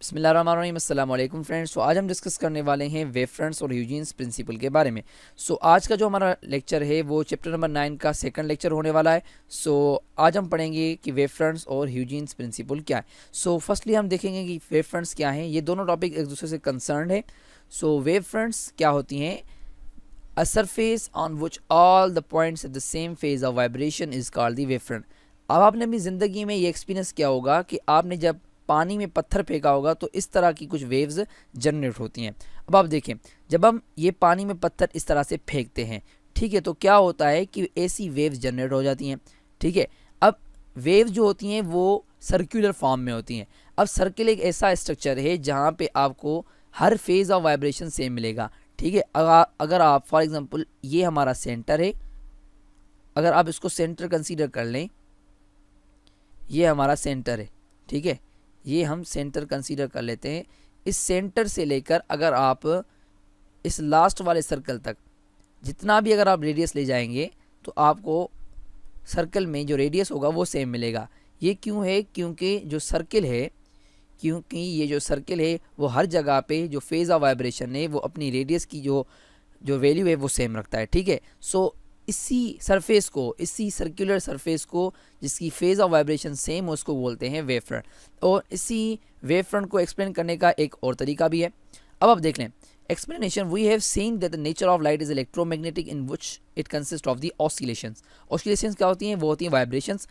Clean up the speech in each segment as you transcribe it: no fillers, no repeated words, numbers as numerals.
बिस्मिल्लाहिर्रहमानिर्रहीम, अस्सलाम वालेकुम फ्रेंड्स। तो आज हम डिस्कस करने वाले हैं वेव फ्रंट्स और ह्यूजेंस प्रिंसिपल के बारे में। आज का जो हमारा लेक्चर है वो चैप्टर नंबर 9 का सेकंड लेक्चर होने वाला है। आज हम पढ़ेंगे कि वेव फ्रंट्स और ह्यूजेंस प्रिंसिपल क्या है। फर्स्टली हम देखेंगे कि वेव फ्रंट्स क्या हैं। ये दोनों टॉपिक एक दूसरे से कंसर्न है। वेव फ्रंट्स क्या होती हैं? A surface on which all the points at the same phase of vibration is called the wave front. अब आपने अपनी ज़िंदगी में ये एक्सपीरियंस किया होगा कि आपने जब पानी में पत्थर फेंका होगा तो इस तरह की कुछ वेव्स जनरेट होती हैं। अब आप देखें, जब हम ये पानी में पत्थर इस तरह से फेंकते हैं, ठीक है, तो क्या होता है कि ऐसी वेव्स जनरेट हो जाती हैं। ठीक है, अब वेव्स जो होती हैं वो सर्कुलर फॉर्म में होती हैं। अब सर्किल एक ऐसा स्ट्रक्चर है जहाँ पे आपको हर फेज ऑफ वाइब्रेशन सेम मिलेगा। ठीक है, अगर आप फॉर एग्जांपल ये हमारा सेंटर है, अगर आप इसको सेंटर कंसीडर कर लें, ये हमारा सेंटर है। ठीक है, ये हम सेंटर कंसीडर कर लेते हैं। इस सेंटर से लेकर अगर आप इस लास्ट वाले सर्कल तक जितना भी अगर आप रेडियस ले जाएंगे तो आपको सर्कल में जो रेडियस होगा वो सेम मिलेगा। ये क्यों है? क्योंकि ये जो सर्कल है वो हर जगह पे जो फेज़ ऑफ वाइब्रेशन है वो अपनी रेडियस की जो वैल्यू है वो सेम रखता है। ठीक है, इसी सरफेस को, इसी सर्कुलर सरफेस को जिसकी फेज़ ऑफ वाइब्रेशन सेम हो, उसको बोलते हैं वेव फ्रंट। और इसी वेव फ्रंट को एक्सप्लेन करने का एक और तरीका भी है। अब आप देख लें explanation. We have seen that the nature of light is electromagnetic in which it consist of the oscillations. Oscillations क्या होती हैं? वो होती हैं वाइब्रेशंस।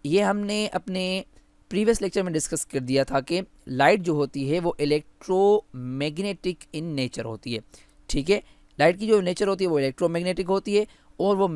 ये हमने अपने प्रीवियस लेक्चर में डिस्कस कर दिया था कि लाइट जो होती है वो इलेक्ट्रोमैग्नेटिक इन नेचर होती है। ठीक है, लाइट की जो नेचर होती है वो इलेक्ट्रोमैग्नेटिक होती है और वो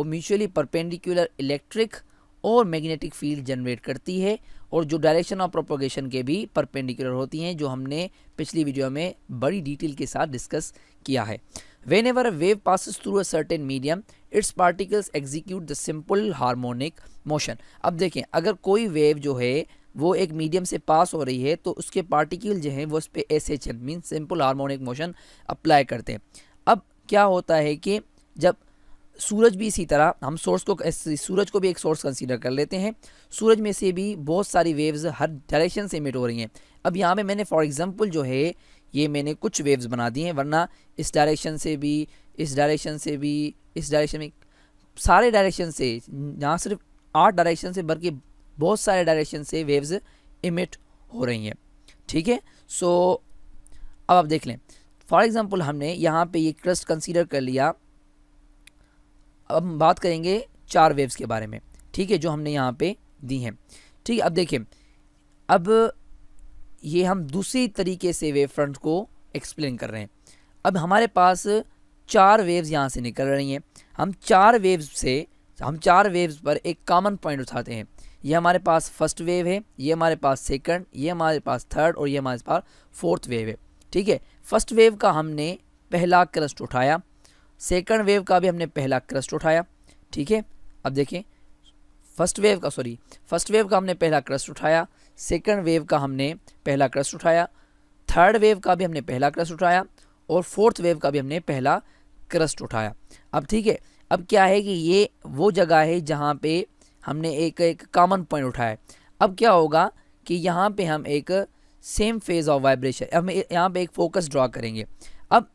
म्यूचुअली परपेंडिकुलर इलेक्ट्रिक और मैग्नेटिक फील्ड जनरेट करती है, और जो डायरेक्शन ऑफ प्रोपगेशन के भी परपेंडिकुलर होती हैं, जो हमने पिछली वीडियो में बड़ी डिटेल के साथ डिस्कस किया है। Whenever a wave passes through a certain medium, its particles execute the simple harmonic motion। अब देखें, अगर कोई वेव जो है वो एक मीडियम से पास हो रही है तो उसके पार्टिकल जो हैं वो उस पर SHM mean simple harmonic motion apply करते हैं। अब क्या होता है कि जब सूरज भी इसी तरह, हम सूरज को भी एक सोर्स कंसीडर कर लेते हैं। सूरज में से भी बहुत सारी वेव्स हर डायरेक्शन से इमिट हो रही हैं। अब यहाँ पे मैंने फॉर एग्जांपल जो है ये मैंने कुछ वेव्स बना दी हैं, वरना इस डायरेक्शन से भी, इस डायरेक्शन से भी, इस डायरेक्शन में, सारे डायरेक्शन से, यहाँ सिर्फ 8 डायरेक्शन से बल्कि बहुत सारे डायरेक्शन से वेव्स इमिट हो रही हैं। ठीक है, अब आप देख लें फॉर एग्जांपल हमने यहाँ पे ये क्रस्ट कंसीडर कर लिया। अब हम बात करेंगे 4 वेव्स के बारे में, ठीक है, जो हमने यहाँ पे दी हैं। ठीक है, अब देखिए, अब ये हम दूसरी तरीके से वेव फ्रंट को एक्सप्लेन कर रहे हैं। अब हमारे पास 4 वेव्स यहाँ से निकल रही हैं। हम 4 वेव्स पर एक कॉमन पॉइंट उठाते हैं। ये हमारे पास फर्स्ट वेव है, ये हमारे पास सेकंड, ये हमारे पास थर्ड और ये हमारे पास फोर्थ वेव है। ठीक है, फर्स्ट वेव का हमने पहला क्रस्ट उठाया, सेकंड वेव का भी हमने पहला क्रस्ट उठाया। ठीक है, अब देखें, फर्स्ट वेव का हमने पहला क्रस्ट उठाया, सेकंड वेव का हमने पहला क्रस्ट उठाया, थर्ड वेव का भी हमने पहला क्रस्ट उठाया और फोर्थ वेव का भी हमने पहला क्रस्ट उठाया। अब ठीक है, अब क्या है कि ये वो जगह है जहाँ पे हमने एक कॉमन पॉइंट उठाया। अब क्या होगा कि यहाँ पे हम एक सेम फेज ऑफ वाइब्रेशन, हम यहाँ पे एक फोकस ड्रॉ करेंगे। अब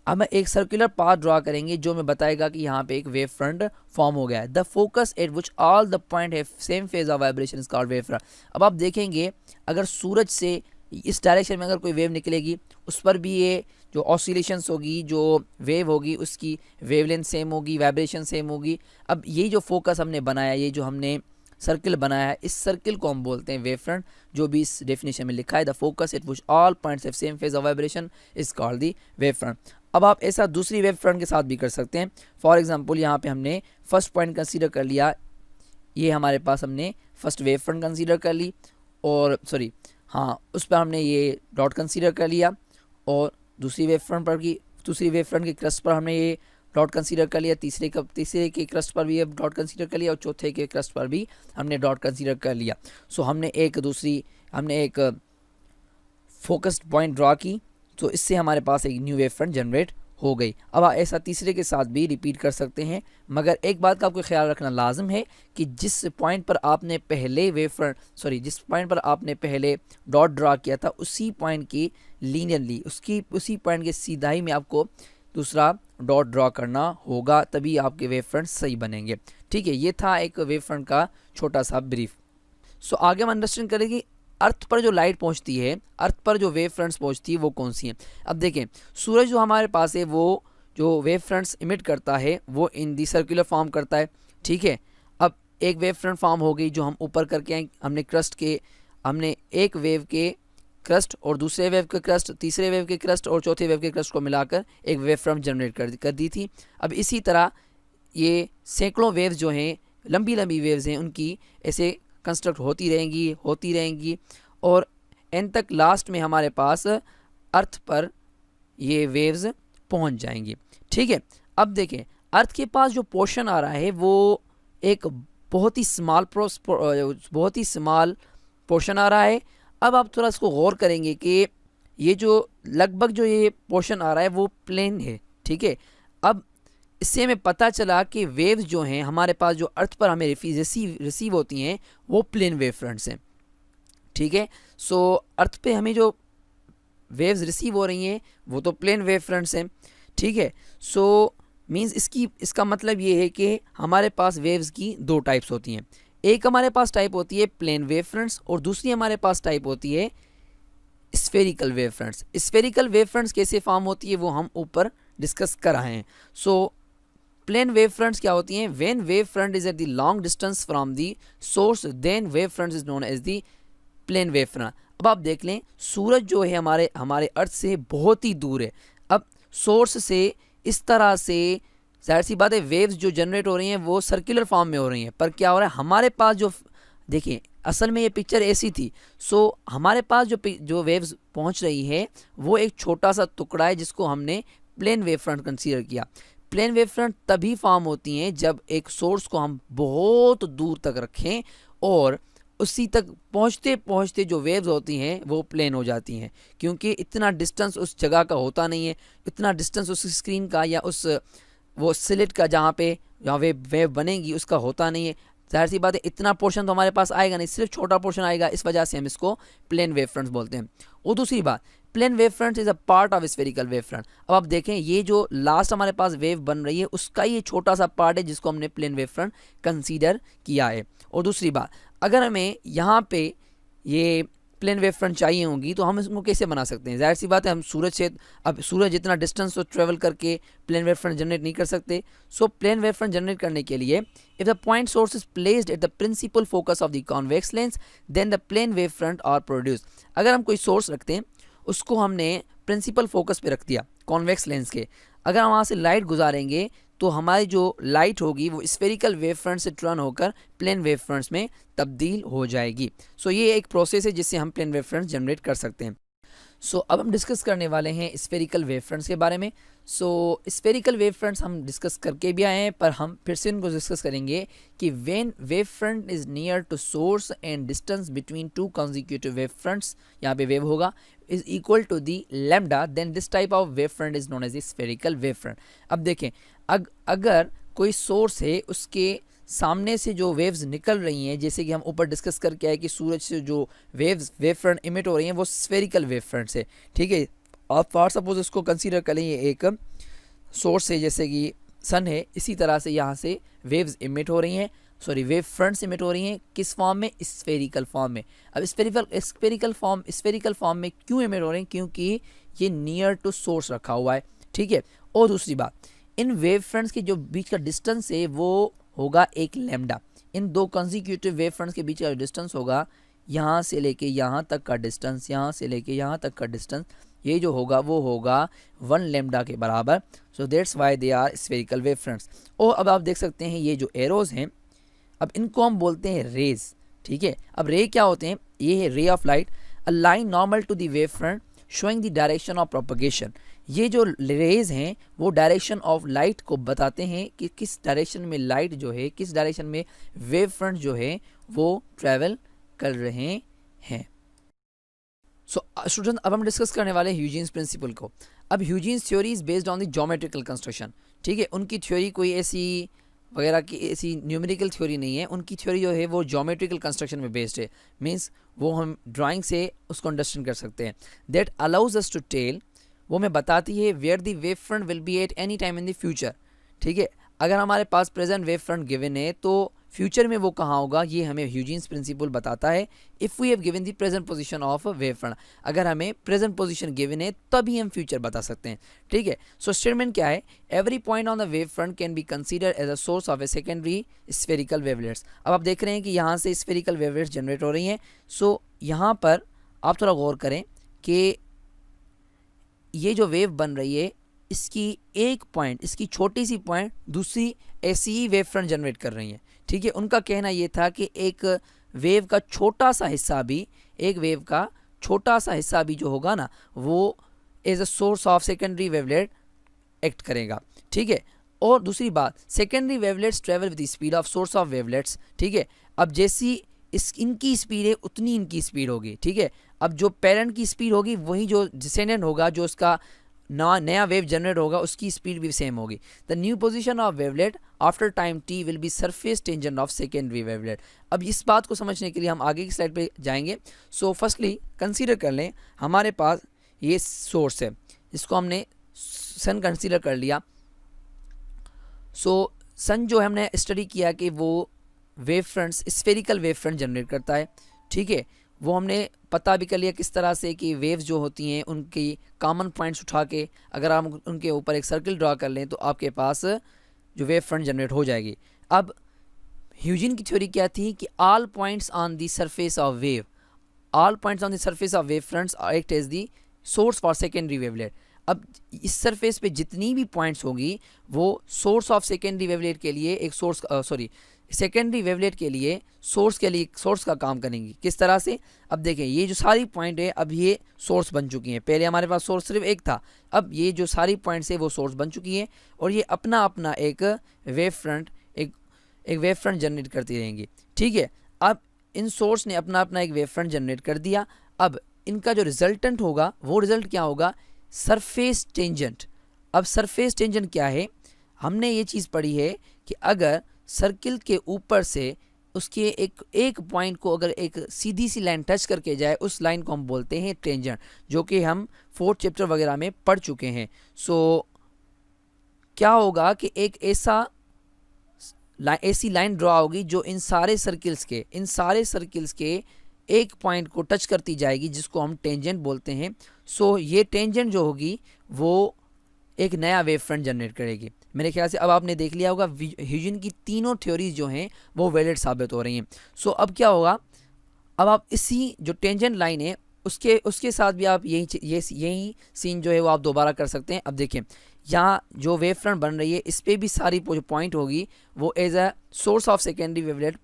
हम एक सर्कुलर पाथ ड्रॉ करेंगे जो हमें बताएगा कि यहाँ पे एक वेव फ्रंट फॉर्म हो गया है। The focus at which all the point have same phase of vibration is called wave front. अब आप देखेंगे, अगर सूरज से इस डायरेक्शन में अगर कोई वेव निकलेगी, उस पर भी ये जो ऑसिलेशंस होगी, जो वेव होगी, उसकी वेवलेंथ सेम होगी, वाइब्रेशन सेम होगी। अब ये जो फोकस हमने बनाया, ये जो हमने सर्किल बनाया है, इस सर्किल को हम बोलते हैं वेव फ्रंट, जो भी इस डेफिनेशन में लिखा है। The focus at which all points have same phase of vibration is called the wave front. अब आप ऐसा दूसरी वेव फ्रंट के साथ भी कर सकते हैं। फॉर एग्जांपल यहाँ पे हमने फर्स्ट पॉइंट कंसीडर कर लिया, ये हमारे पास हमने फर्स्ट वेव फ्रंट कंसीडर कर ली, और उस पर हमने ये डॉट कंसीडर कर लिया, और दूसरी वेव फ्रंट के क्रस्ट पर हमने ये डॉट कंसीडर कर लिया, तीसरे के क्रस्ट पर भी ये डॉट कंसीडर कर लिया, और चौथे के क्रस्ट पर भी हमने डॉट कंसीडर कर लिया। हमने एक फोकस्ड पॉइंट ड्रॉ की, तो इससे हमारे पास एक न्यू वेव फ्रंट जनरेट हो गई। अब आप ऐसा तीसरे के साथ भी रिपीट कर सकते हैं, मगर एक बात का आपको ख्याल रखना लाजम है कि जिस पॉइंट पर आपने पहले जिस पॉइंट पर आपने पहले डॉट ड्रा किया था उसी पॉइंट की लीनियरली उसी पॉइंट के सीधा ही में आपको दूसरा डॉट ड्रा करना होगा, तभी आपके वेव फ्रंट सही बनेंगे। ठीक है, ये था एक वेव फ्रंट का छोटा सा ब्रीफ। सो आगे हम अंडरस्टैंड करेंगे अर्थ पर जो लाइट पहुंचती है, अर्थ पर जो वेव फ्रंट्स पहुंचती है वो कौन सी हैं। अब देखें, सूरज जो हमारे पास है वो जो वेव फ्रंट्स इमिट करता है वो इन दी सर्कुलर फॉर्म करता है। ठीक है, अब एक वेव फ्रंट फॉर्म हो गई जो हम ऊपर करके आए, हमने एक वेव के क्रस्ट और दूसरे वेव के क्रस्ट, तीसरे वेव के क्रस्ट और चौथे वेव के क्रस्ट को मिलाकर एक वेव फ्रंट जनरेट कर दी थी। अब इसी तरह ये सैकड़ों वेव्स जो हैं, लंबी लंबी वेव्स हैं, उनकी ऐसे कंस्ट्रक्ट होती रहेंगी और एंड तक लास्ट में हमारे पास अर्थ पर ये वेव्स पहुंच जाएंगी। ठीक है, अब देखें अर्थ के पास जो पोर्शन आ रहा है वो एक बहुत ही स्मॉल पोर्शन आ रहा है। अब आप थोड़ा इसको गौर करेंगे कि ये जो लगभग जो ये पोर्शन आ रहा है वो प्लेन है। ठीक है, अब इससे हमें पता चला कि वेव्स जो हैं हमारे पास जो अर्थ पर हमें रिसीव होती हैं वो प्लेन वेव फ्रंट्स हैं। ठीक है, सो अर्थ पे हमें जो वेव्स रिसीव हो रही हैं वो तो प्लेन वेव फ्रंट्स हैं। ठीक है, सो मींस इसका मतलब ये है कि हमारे पास वेव्स की दो टाइप्स होती हैं। एक हमारे पास टाइप होती है प्लेन वेव फ्रंट्स और दूसरी हमारे पास टाइप होती है spherical wave fronts. Spherical wave fronts कैसे फॉर्म होती है वो हम ऊपर डिस्कस कर रहे हैं। सो प्लेन वेव फ्रंट्स क्या होती हैं? When wave front is at the long distance from the source then wave front is known as the plane wave front. अब आप देख लें सूरज जो है हमारे अर्थ से बहुत ही दूर है। अब सोर्स से इस तरह से जाहिर सी बात है वेव्स जो जनरेट हो रही हैं वो सर्कुलर फॉर्म में हो रही हैं, पर क्या हो रहा है हमारे पास जो देखिए असल में ये पिक्चर ऐसी थी। सो हमारे पास जो वेव्स पहुंच रही है वो एक छोटा सा टुकड़ा है जिसको हमने प्लेन वेव फ्रंट कंसीडर किया। प्लेन वेव फ्रंट तभी फॉर्म होती हैं जब एक सोर्स को हम बहुत दूर तक रखें और उसी तक पहुंचते पहुंचते जो वेव्स होती हैं वो प्लेन हो जाती हैं, क्योंकि इतना डिस्टेंस उस जगह का होता नहीं है, इतना डिस्टेंस उस स्क्रीन का या उस वो स्लिट का जहाँ वेव बनेगी उसका होता नहीं है। जाहिर सी बात है इतना पोर्शन तो हमारे पास आएगा नहीं, सिर्फ छोटा पोर्शन आएगा, इस वजह से हम इसको प्लेन वेव फ्रंट्स बोलते हैं। और दूसरी बात, plane wave front is a part of spherical wave front. अब आप देखें ये जो लास्ट हमारे पास वेव बन रही है उसका ये छोटा सा पार्ट है जिसको हमने प्लेन वेव फ्रंट कंसीडर किया है। और दूसरी बात, अगर हमें यहाँ पे ये प्लेन वेव फ्रंट चाहिए होंगी तो हम इसको कैसे बना सकते हैं? जाहिर सी बात है हम सूरज जितना डिस्टेंस तो ट्रेवल करके प्लेन वेव फ्रंट जनरेट नहीं कर सकते। So plane wave front generate करने के लिए if the point source is placed at the principal focus of the convex lens then the plane wave front are produce. अगर हम कोई सोर्स रखते हैं उसको हमने प्रिंसिपल फोकस पे रख दिया कॉन्वेक्स लेंस के, अगर हम वहाँ से लाइट गुजारेंगे तो हमारी जो लाइट होगी वो स्फेरिकल वेव फ्रंट से टर्न होकर प्लेन वेव फ्रंट्स में तब्दील हो जाएगी। सो ये एक प्रोसेस है जिससे हम प्लेन वेव फ्रंट्स जनरेट कर सकते हैं। सो अब हम डिस्कस करने वाले हैं स्फेरिकल वेव फ्रंट्स के बारे में। सो स्फेरिकल वेव फ्रंट्स हम डिस्कस करके भी आए हैं, पर हम फिर से इनको डिस्कस करेंगे कि when wave front is near to source and distance between two consecutive wave fronts, यहाँ पे वेव होगा, is equal to the lambda, then this type of wave front is known as the spherical wave front. अब देखें अगर कोई source है उसके सामने से जो वेव्स निकल रही हैं, जैसे कि हम ऊपर डिस्कस करके आए कि सूरज से जो वेव फ्रंट इमिट हो रही हैं वो स्फेरिकल वेव फ्रंट से, ठीक है। आप फॉर सपोज इसको कंसीडर करें ये एक सोर्स है जैसे कि सन है, इसी तरह से यहाँ से वेव्स इमिट हो रही हैं, वेव फ्रंट्स इमिट हो रही हैं, किस फॉर्म में? स्फेरिकल फॉर्म में। अब स्फेरिकल फॉर्म में क्यों इमिट हो रही हैं? क्योंकि ये नियर टू सोर्स रखा हुआ है, ठीक है। और दूसरी बात, इन वेव फ्रंट्स के जो बीच का डिस्टेंस है वो होगा एक लैम्डा। इन दो कंसेक्यूटिव वेव फ्रंट्स के बीच का डिस्टेंस होगा यहाँ से लेके यहाँ तक का डिस्टेंस, यहाँ से लेके यहाँ तक का डिस्टेंस, ये जो होगा वो होगा 1 लैम्डा के बराबर। So that's why they are spherical wave fronts. और अब आप देख सकते हैं ये जो एरोज हैं, अब इनको हम बोलते हैं रेज, ठीक है। अब रे क्या होते हैं? ये है ray of light, a line normal to the wave front showing the direction of propagation. ये जो रेज हैं वो डायरेक्शन ऑफ लाइट को बताते हैं कि किस डायरेक्शन में लाइट जो है, किस डायरेक्शन में वेव फ्रंट जो है वो ट्रैवल कर रहे हैं। सो स्टूडेंट अब हम डिस्कस करने वाले हैं ह्यूजेंस प्रिंसिपल को। अब Huygens theory is based on the geometrical construction, ठीक है। उनकी थ्योरी कोई ऐसी वगैरह की ऐसी न्यूमेरिकल थ्योरी नहीं है, उनकी थ्योरी जो है वो ज्योमेट्रिकल कंस्ट्रक्शन में बेस्ड है। मींस वो हम ड्राइंग से उसको अंडरस्टैंड कर सकते हैं। That allows us to tell, वो हमें बताती है where the wave front will be at any time in the future, ठीक है। अगर हमारे पास प्रेजेंट वेव फ्रंट गिवन है तो फ्यूचर में वो कहाँ होगा, ये हमें ह्यूजेंस प्रिंसिपल बताता है। If we have given the present position of wave front, अगर हमें प्रेजेंट पोजीशन गिवन है तभी हम फ्यूचर बता सकते हैं, ठीक है। सो स्टेटमेंट क्या है, every point on the wave front can be consider as a source of a secondary spherical wavelets. अब आप देख रहे हैं कि यहाँ से स्फेरिकल वेवलेट्स जनरेट हो रही हैं। सो यहाँ पर आप थोड़ा गौर करें कि ये जो वेव बन रही है इसकी एक पॉइंट, इसकी छोटी सी पॉइंट दूसरी ऐसी ही वेव फ्रंट जनरेट कर रही है, ठीक है। उनका कहना ये था कि एक वेव का छोटा सा हिस्सा भी, एक वेव का छोटा सा हिस्सा भी जो होगा ना वो as a source of secondary wavelet act करेगा, ठीक है। और दूसरी बात, secondary wavelets travel with the speed of source of wavelets, ठीक है। अब जैसी इनकी स्पीड है उतनी इनकी स्पीड होगी, ठीक है। अब जो पेरेंट की स्पीड होगी वही जो डिसेंडेंट होगा, जो उसका नया वेव जनरेट होगा उसकी स्पीड भी सेम होगी। The new position of wavelet after time T will be surface tangent of secondary wavelet. अब इस बात को समझने के लिए हम आगे की स्लाइड पे जाएंगे। सो फर्स्टली कंसीडर कर लें, हमारे पास ये सोर्स है, इसको हमने सन कंसीडर कर लिया। सो सन जो हमने स्टडी किया कि वो wave fronts, spherical wave front generate करता है, ठीक है। वो हमने पता भी कर लिया किस तरह से कि वेव्स जो होती हैं उनकी कॉमन पॉइंट्स उठा के अगर आप उनके ऊपर एक सर्कल ड्रा कर लें तो आपके पास जो वेव फ्रंट जनरेट हो जाएगी। अब ह्यूजेन की थ्योरी क्या थी कि all points on the surface of wave, all points on the surface of wave fronts act as the source for secondary wavelet. अब इस सरफेस पे जितनी भी पॉइंट्स होगी वो सोर्स ऑफ सेकेंडरी वेवलेट के लिए एक सोर्स सेकेंडरी वेवलेट के लिए सोर्स का काम करेंगी। किस तरह से, अब देखें ये जो सारी पॉइंट है अब ये सोर्स बन चुकी हैं। पहले हमारे पास सोर्स सिर्फ एक था, अब ये जो सारी पॉइंट्स है वो सोर्स बन चुकी हैं और ये अपना अपना एक वेव फ्रंट जनरेट करती रहेंगी, ठीक है। अब इन सोर्स ने अपना अपना एक वेव फ्रंट जनरेट कर दिया। अब इनका जो रिजल्टेंट होगा वो रिजल्ट क्या होगा, सरफेस टेंजेंट। अब सरफेस टेंजेंट क्या है, हमने ये चीज़ पढ़ी है कि अगर सर्किल के ऊपर से उसके एक पॉइंट को अगर एक सीधी सी लाइन टच करके जाए उस लाइन को हम बोलते हैं टेंजेंट, जो कि हम 4th चैप्टर वगैरह में पढ़ चुके हैं। सो क्या होगा कि एक ऐसी लाइन ड्रॉ होगी जो इन सारे सर्किल्स के एक पॉइंट को टच करती जाएगी जिसको हम टेंजेंट बोलते हैं। सो ये टेंजेंट जो होगी वो एक नया वेव फ्रंट जनरेट करेगी। मेरे ख्याल से अब आपने देख लिया होगा ह्यूजेन की तीनों थ्योरीज जो हैं वो वैलिड साबित हो रही हैं। सो अब क्या होगा, अब आप इसी जो टेंजेंट लाइन है उसके साथ भी आप यही सीन जो है वो आप दोबारा कर सकते हैं। अब देखें यहाँ जो वेव फ्रंट बन रही है इस पर भी सारी जो पॉइंट होगी वो as a source of secondary wavelet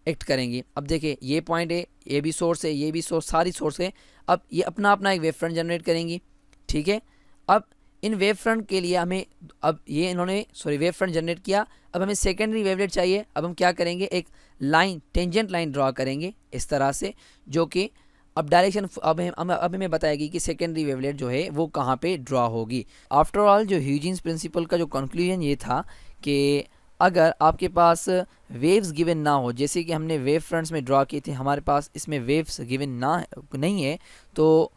act करेंगी। अब देखिए ये पॉइंट है, ये भी सोर्स है, ये भी सोर्स, सारी सोर्स है। अब ये अपना अपना एक वेव फ्रंट जनरेट करेंगी, ठीक है। अब इन वेव फ्रंट के लिए हमें, अब ये इन्होंने वेव फ्रंट जनरेट किया, अब हमें सेकेंडरी वेवलेट चाहिए। अब हम क्या करेंगे, एक लाइन, टेंजेंट लाइन ड्रॉ करेंगे इस तरह से, जो कि अब डायरेक्शन अब हमें बताएगी कि सेकेंडरी वेवलेट जो है वो कहाँ पे ड्रॉ होगी। आफ्टर ऑल जो ह्यूजेंस प्रिंसिपल का जो कंक्लूजन ये था कि अगर आपके पास वेव्स गिवन ना हो, जैसे कि हमने वेव फ्रंट्स में ड्रॉ किए थे, हमारे पास इसमें वेव्स गिवन नहीं है, तो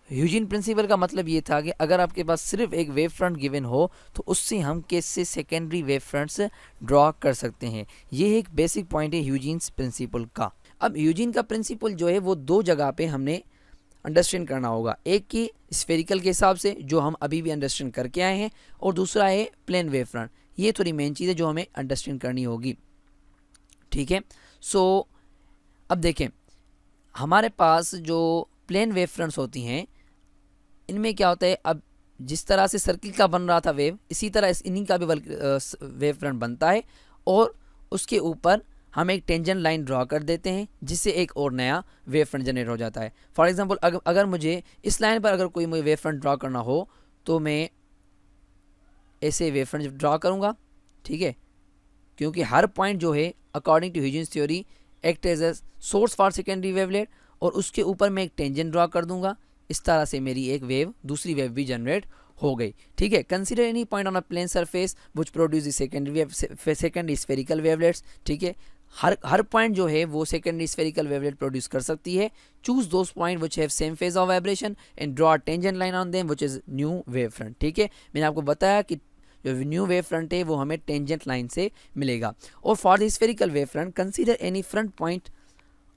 ह्यूजेन प्रिंसिपल का मतलब ये था कि अगर आपके पास सिर्फ एक वेव फ्रंट गिवन हो तो उससे हम कैसे सेकेंडरी वेव फ्रंट्स ड्रॉ कर सकते हैं। ये एक बेसिक पॉइंट है ह्यूजेन्स प्रिंसिपल का। अब ह्यूजेन का प्रिंसिपल जो है वो दो जगह पे हमने अंडरस्टैंड करना होगा, एक की स्फेरिकल के हिसाब से जो हम अभी भी अंडरस्टैंड करके आए हैं, और दूसरा है प्लेन वेव फ्रंट। ये थोड़ी मेन चीज़ है जो हमें अंडरस्टैंड करनी होगी, ठीक है। सो अब देखें हमारे पास जो प्लेन वेव फ्रंट्स होती हैं इनमें क्या होता है, अब जिस तरह से सर्किल का बन रहा था वेव, इसी तरह इन्हीं का भी वेव फ्रंट बनता है और उसके ऊपर हम एक टेंजेंट लाइन ड्रॉ कर देते हैं जिससे एक और नया वेव फ्रंट जनरेट हो जाता है। फॉर एग्जांपल अगर मुझे इस लाइन पर अगर कोई मुझे वेव फ्रंट ड्रॉ करना हो तो मैं ऐसे वेव फ्रंट ड्रॉ करूँगा, ठीक है, क्योंकि हर पॉइंट जो है according to Huygens theory act as a source for secondary wavelet, और उसके ऊपर मैं एक टेंजेंट ड्रॉ कर दूंगा इस तरह से मेरी एक वेव, दूसरी वेव भी जनरेट हो गई। ठीक है, consider any point on a plane surface which produce secondary spherical wavelets. ठीक है, हर पॉइंट जो है वो सेकेंडरी स्फेरिकल वेवलेट प्रोड्यूस कर सकती है। Choose those point which have same phase of vibration and draw tangent line on them which is new wave front. ठीक है, मैंने आपको बताया कि जो न्यू वेव फ्रंट है वो हमें टेंजेंट लाइन से मिलेगा। और for the spherical wave front consider any front point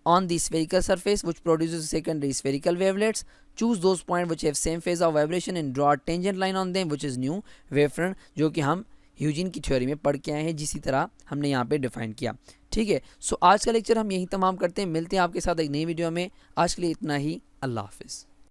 on the spherical surface which produces secondary spherical wavelets. Choose those points which have same phase of vibration and draw a tangent line on them which is new wavefront, जो कि हम ह्यूजिन की theory में पढ़ के आए हैं, जिसी तरह हमने यहाँ पे डिफाइन किया। ठीक है, सो आज का लेक्चर हम यहीं तमाम करते हैं, मिलते हैं आपके साथ एक नई वीडियो में। आज के लिए इतना ही, अल्लाह हाफिज़।